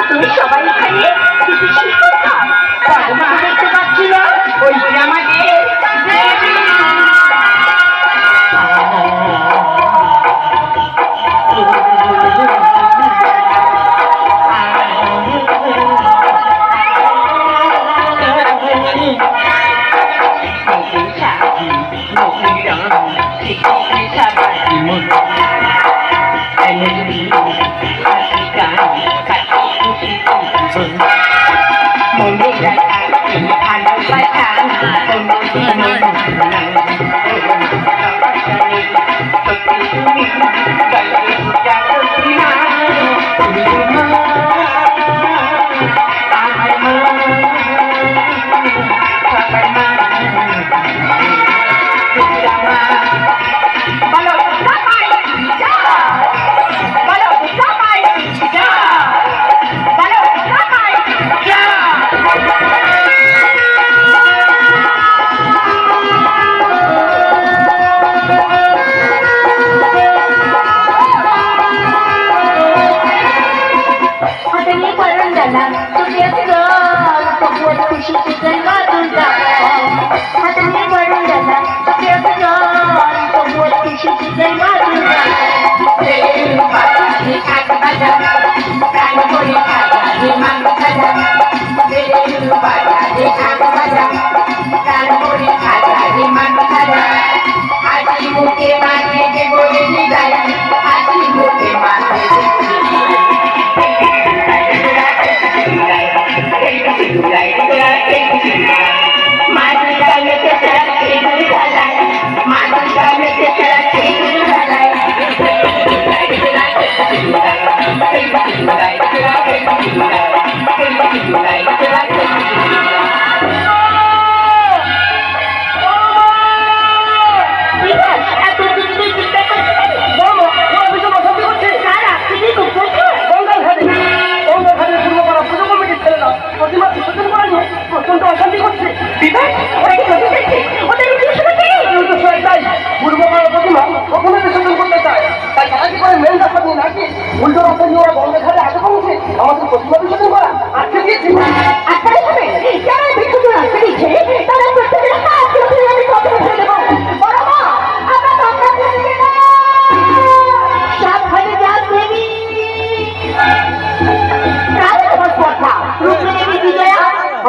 তুমি সবাই এখানে দেখতে পাচ্ছি না ওই আমাকে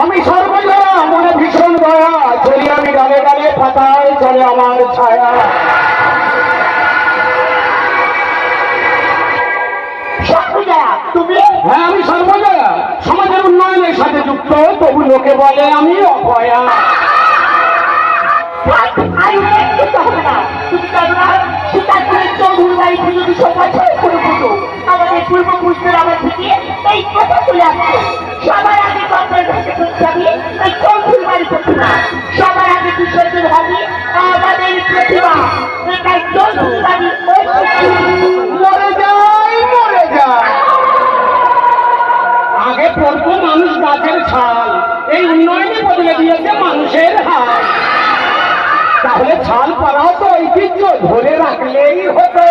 আমি সর্বদা মনে ভীষণ দয়া চলি আমি গানে গানে পাতায় চলে আমার ছায়া। হ্যাঁ আমি সর্বদা সমাজের উন্নয়নের সাথে যুক্ত, তবু লোকে বলে আমি অপয়া। আমাদের পূর্বপুরুষদের আমার থেকে এই কথা চলে আসছে, সবার আগে গঙ্গার ঘাটে যাবে এই চৌধুর বাড়ি প্রতিমা, সবার আগে বিসর্জন হবে আমাদের প্রতিমা, এটাই চৌধুর বাড়ি। মরে যায় মরে যায়, আগে পড়তো মানুষ গাছের ছাল, এই উন্নয়নে বদলে দিয়েছে মানুষের হাল। তাহলে ছাল পাড়াও তো ঐতিহ্য ধরে রাখলেই হতো।